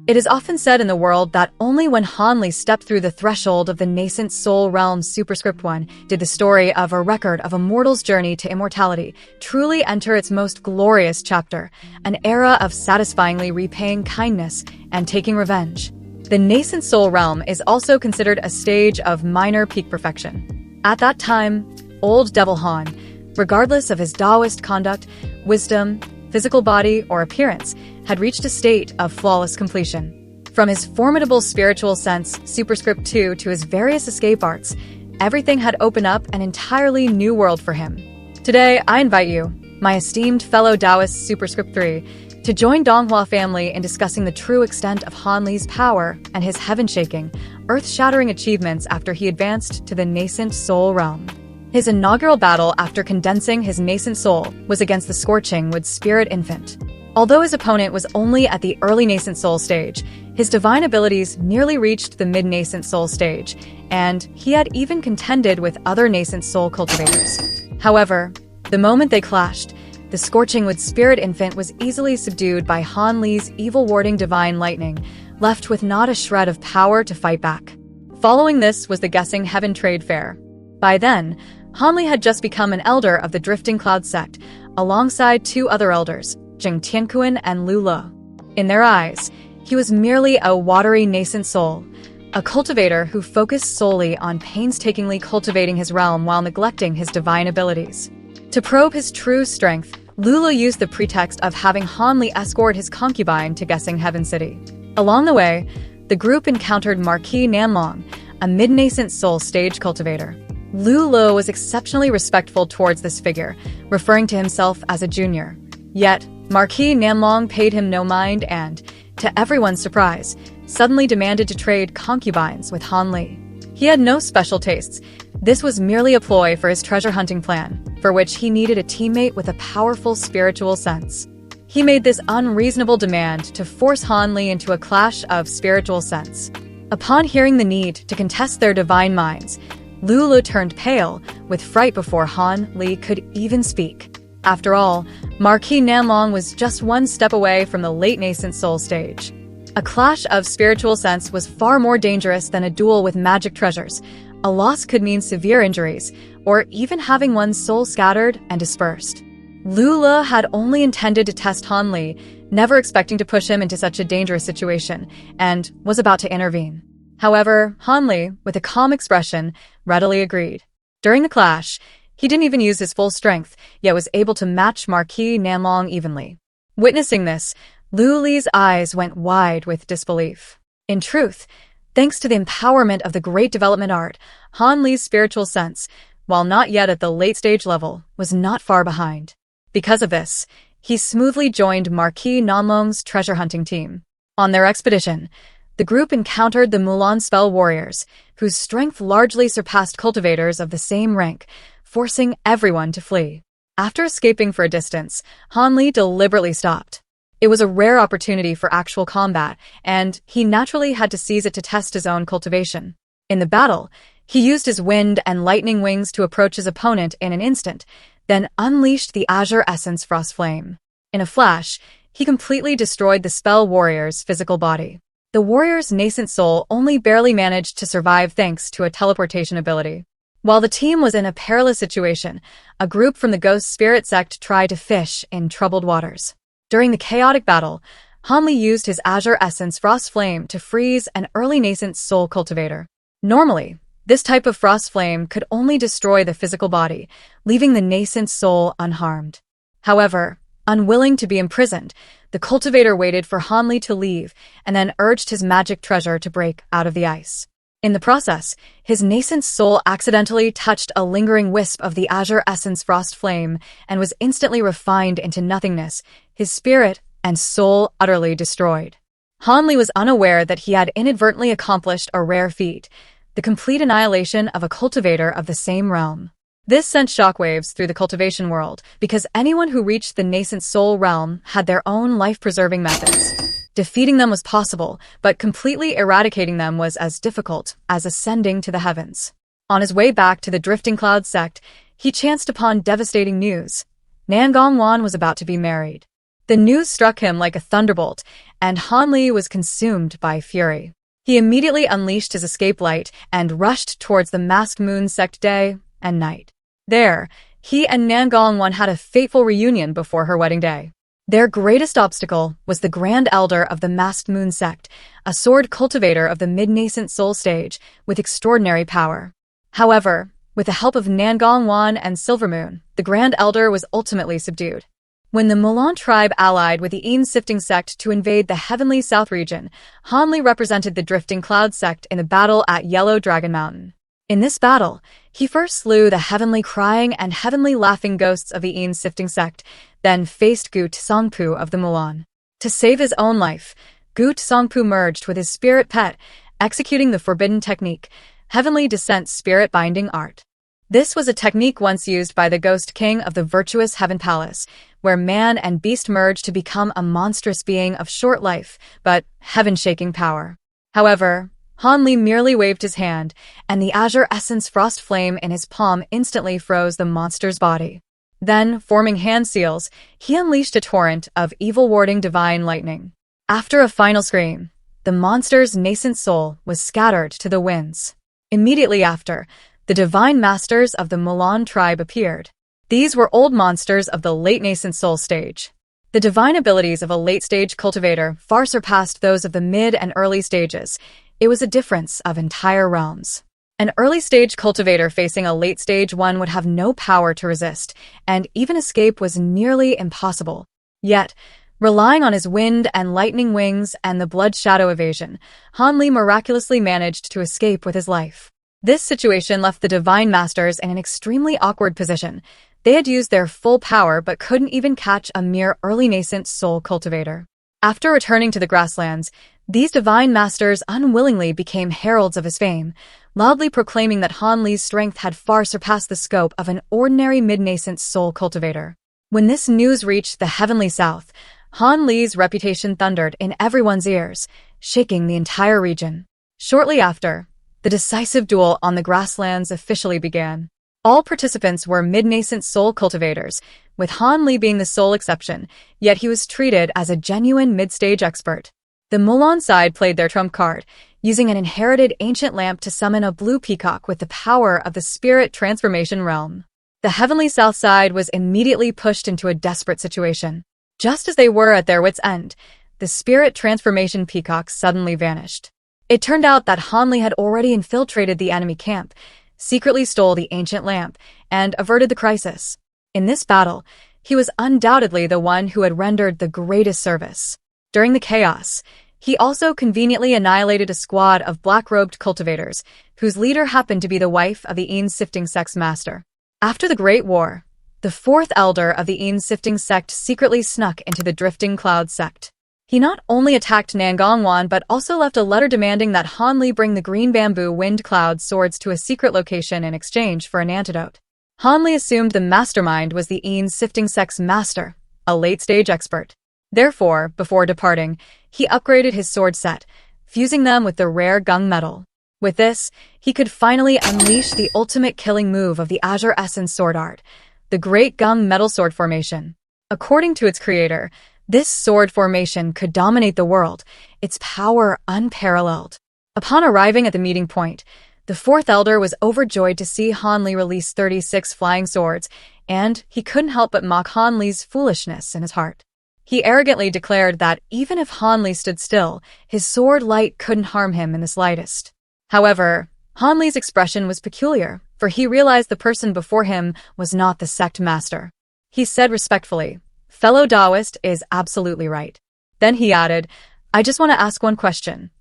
It is often said in the world that only when Han Li stepped through the threshold of the nascent soul realm Superscript 1 did the story of a record of a mortal's journey to immortality truly enter its most glorious chapter, an era of satisfyingly repaying kindness and taking revenge. The nascent soul realm is also considered a stage of minor peak perfection. At that time, old Devil Han, regardless of his Taoist conduct, wisdom, physical body, or appearance, had reached a state of flawless completion. From his formidable spiritual sense, Superscript 2, to his various escape arts, everything had opened up an entirely new world for him. Today, I invite you, my esteemed fellow Taoist Superscript 3, to join Donghua family in discussing the true extent of Han Li's power and his heaven-shaking, earth-shattering achievements after he advanced to the nascent soul realm. His inaugural battle after condensing his nascent soul was against the Scorching Wood Spirit Infant. Although his opponent was only at the early nascent soul stage, his divine abilities nearly reached the mid-nascent soul stage, and he had even contended with other nascent soul cultivators. However, the moment they clashed, the Scorching Wood Spirit Infant was easily subdued by Han Li's evil-warding divine lightning, left with not a shred of power to fight back. Following this was the Guessing Heaven Trade Fair. By then, Han Li had just become an elder of the Drifting Cloud sect, alongside two other elders, Jing Tiankuan and Lu Le. In their eyes, he was merely a watery nascent soul, a cultivator who focused solely on painstakingly cultivating his realm while neglecting his divine abilities. To probe his true strength, Lu Le used the pretext of having Han Li escort his concubine to Guessing Heaven City. Along the way, the group encountered Marquis Nangong, a mid-nascent soul stage cultivator. Lu Le was exceptionally respectful towards this figure, referring to himself as a junior. Yet, Marquis Nangong paid him no mind and, to everyone's surprise, suddenly demanded to trade concubines with Han Li. He had no special tastes. This was merely a ploy for his treasure hunting plan, for which he needed a teammate with a powerful spiritual sense. He made this unreasonable demand to force Han Li into a clash of spiritual sense. Upon hearing the need to contest their divine minds, Lu Le turned pale, with fright before Han Li could even speak. After all, Marquis Nangong was just one step away from the late nascent soul stage. A clash of spiritual sense was far more dangerous than a duel with magic treasures. A loss could mean severe injuries, or even having one's soul scattered and dispersed. Lu Le had only intended to test Han Li, never expecting to push him into such a dangerous situation, and was about to intervene. However, Han Li, with a calm expression, readily agreed. During the clash, he didn't even use his full strength, yet was able to match Marquis Nangong evenly. Witnessing this, Lu Li's eyes went wide with disbelief. In truth, thanks to the empowerment of the great development art, Han Li's spiritual sense, while not yet at the late-stage level, was not far behind. Because of this, he smoothly joined Marquis Nangong's treasure hunting team. On their expedition, the group encountered the Mulan Spell Warriors, whose strength largely surpassed cultivators of the same rank, forcing everyone to flee. After escaping for a distance, Han Li deliberately stopped. It was a rare opportunity for actual combat, and he naturally had to seize it to test his own cultivation. In the battle, he used his wind and lightning wings to approach his opponent in an instant, then unleashed the Azure Essence Frost Flame. In a flash, he completely destroyed the Spell Warrior's physical body. The warrior's nascent soul only barely managed to survive thanks to a teleportation ability. While the team was in a perilous situation, a group from the Ghost Spirit sect tried to fish in troubled waters. During the chaotic battle, Han Li used his Azure Essence Frost Flame to freeze an early nascent soul cultivator. Normally, this type of frost flame could only destroy the physical body, leaving the nascent soul unharmed. However, unwilling to be imprisoned, the cultivator waited for Han Li to leave and then urged his magic treasure to break out of the ice. In the process, his nascent soul accidentally touched a lingering wisp of the Azure Essence Frost Flame and was instantly refined into nothingness, his spirit and soul utterly destroyed. Han Li was unaware that he had inadvertently accomplished a rare feat, the complete annihilation of a cultivator of the same realm. This sent shockwaves through the cultivation world, because anyone who reached the nascent soul realm had their own life-preserving methods. Defeating them was possible, but completely eradicating them was as difficult as ascending to the heavens. On his way back to the Drifting Cloud sect, he chanced upon devastating news. Nangong was about to be married. The news struck him like a thunderbolt, and Han Li was consumed by fury. He immediately unleashed his escape light and rushed towards the masked moon sect day and night. There, he and Nangong had a fateful reunion before her wedding day. Their greatest obstacle was the Grand Elder of the Masked Moon sect, a sword cultivator of the mid-nascent soul stage with extraordinary power. However, with the help of Nangong and Silvermoon, the Grand Elder was ultimately subdued. When the Mulan tribe allied with the Sifting sect to invade the Heavenly South region, Han Li represented the Drifting Cloud sect in the battle at Yellow Dragon Mountain. In this battle, he first slew the Heavenly Crying and Heavenly Laughing ghosts of the Sifting sect, then faced Gu Tsongpu of the Mulan. To save his own life, Gu Tsongpu merged with his spirit pet, executing the forbidden technique, Heavenly Descent Spirit Binding Art. This was a technique once used by the Ghost King of the Virtuous Heaven Palace, where man and beast merge to become a monstrous being of short life, but heaven-shaking power. However, Han Li merely waved his hand, and the Azure Essence Frost Flame in his palm instantly froze the monster's body. Then, forming hand seals, he unleashed a torrent of evil-warding divine lightning. After a final scream, the monster's nascent soul was scattered to the winds. Immediately after, the divine masters of the Mulan tribe appeared. These were old monsters of the late nascent soul stage. The divine abilities of a late-stage cultivator far surpassed those of the mid and early stages. It was a difference of entire realms. An early-stage cultivator facing a late-stage one would have no power to resist, and even escape was nearly impossible. Yet, relying on his wind and lightning wings and the blood shadow evasion, Han Li miraculously managed to escape with his life. This situation left the Divine Masters in an extremely awkward position. They had used their full power but couldn't even catch a mere early nascent soul cultivator. After returning to the grasslands, these Divine Masters unwillingly became heralds of his fame, loudly proclaiming that Han Li's strength had far surpassed the scope of an ordinary mid-nascent soul cultivator. When this news reached the Heavenly South, Han Li's reputation thundered in everyone's ears, shaking the entire region. Shortly after, the decisive duel on the grasslands officially began. All participants were mid-nascent soul cultivators, with Han Li being the sole exception, yet he was treated as a genuine mid-stage expert. The Mulan side played their trump card, using an inherited ancient lamp to summon a blue peacock with the power of the spirit transformation realm. The Heavenly South side was immediately pushed into a desperate situation. Just as they were at their wits' end, the spirit transformation peacock suddenly vanished. It turned out that Han Li had already infiltrated the enemy camp, secretly stole the ancient lamp, and averted the crisis. In this battle, he was undoubtedly the one who had rendered the greatest service. During the chaos, he also conveniently annihilated a squad of black-robed cultivators, whose leader happened to be the wife of the Sifting sect's master. After the Great War, the fourth elder of the Sifting sect secretly snuck into the Drifting Cloud sect. He not only attacked Nangong but also left a letter demanding that Han Li bring the green bamboo wind cloud swords to a secret location in exchange for an antidote. Han Li assumed the mastermind was the Sifting sect's master, a late-stage expert. Therefore, before departing, he upgraded his sword set, fusing them with the rare gung metal. With this, he could finally unleash the ultimate killing move of the Azure Essence sword art, the Great Gung Metal Sword Formation. According to its creator, this sword formation could dominate the world, its power unparalleled. Upon arriving at the meeting point, the fourth elder was overjoyed to see Han Li release 36 flying swords, and he couldn't help but mock Han Li's foolishness in his heart. He arrogantly declared that even if Han Li stood still, his sword light couldn't harm him in the slightest. However, Han Li's expression was peculiar, for he realized the person before him was not the sect master. He said respectfully, "Fellow Taoist is absolutely right." Then he added, "I just want to ask one question.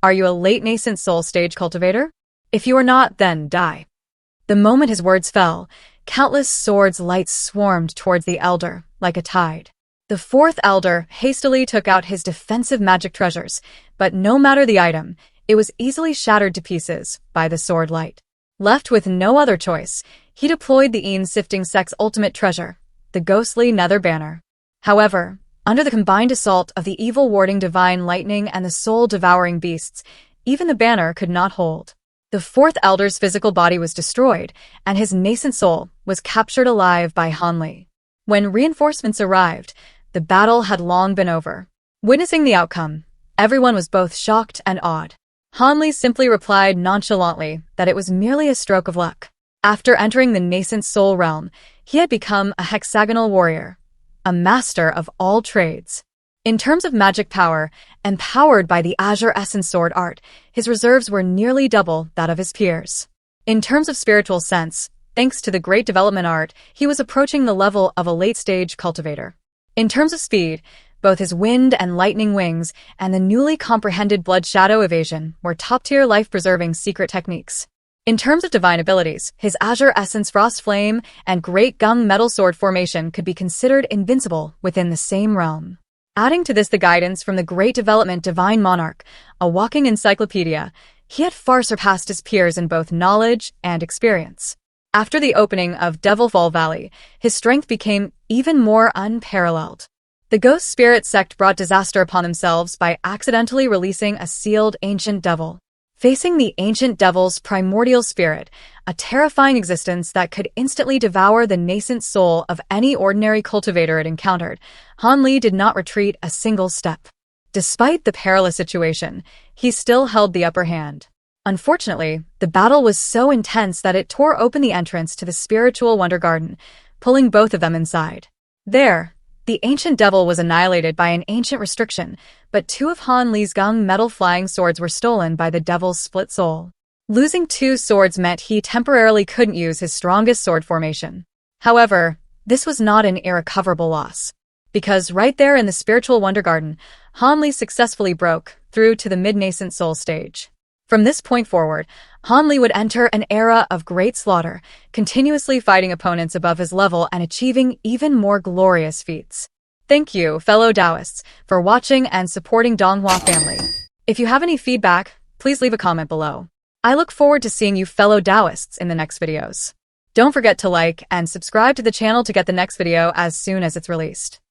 Are you a late nascent soul stage cultivator? If you are not, then die." The moment his words fell, countless swords lights swarmed towards the elder, like a tide. The fourth elder hastily took out his defensive magic treasures, but no matter the item, it was easily shattered to pieces by the sword light. Left with no other choice, he deployed the Sifting sect's ultimate treasure, the ghostly nether banner. However, under the combined assault of the evil-warding divine lightning and the soul-devouring beasts, even the banner could not hold. The fourth elder's physical body was destroyed, and his nascent soul was captured alive by Han Li. When reinforcements arrived, the battle had long been over. Witnessing the outcome, everyone was both shocked and awed. Han Li simply replied nonchalantly that it was merely a stroke of luck. After entering the nascent soul realm, he had become a hexagonal warrior, a master of all trades. In terms of magic power, empowered by the Azure Essence Sword art, his reserves were nearly double that of his peers. In terms of spiritual sense, thanks to the Great Development art, he was approaching the level of a late-stage cultivator. In terms of speed, both his wind and lightning wings and the newly comprehended blood shadow evasion were top-tier life-preserving secret techniques. In terms of divine abilities, his Azure Essence Frost Flame and Great Gung Metal Sword formation could be considered invincible within the same realm. Adding to this the guidance from the Great Development Divine Monarch, a walking encyclopedia, he had far surpassed his peers in both knowledge and experience. After the opening of Devilfall Valley, his strength became even more unparalleled. The Ghost Spirit sect brought disaster upon themselves by accidentally releasing a sealed ancient devil. Facing the ancient devil's primordial spirit, a terrifying existence that could instantly devour the nascent soul of any ordinary cultivator it encountered, Han Li did not retreat a single step. Despite the perilous situation, he still held the upper hand. Unfortunately, the battle was so intense that it tore open the entrance to the spiritual Wonder Garden, pulling both of them inside. There, the ancient devil was annihilated by an ancient restriction, but two of Han Li's Gung metal flying swords were stolen by the devil's split soul. Losing two swords meant he temporarily couldn't use his strongest sword formation. However, this was not an irrecoverable loss, because right there in the spiritual Wonder Garden, Han Li successfully broke through to the mid-nascent soul stage. From this point forward, Han Li would enter an era of great slaughter, continuously fighting opponents above his level and achieving even more glorious feats. Thank you, fellow Taoists, for watching and supporting Donghua family. If you have any feedback, please leave a comment below. I look forward to seeing you fellow Taoists in the next videos. Don't forget to like and subscribe to the channel to get the next video as soon as it's released.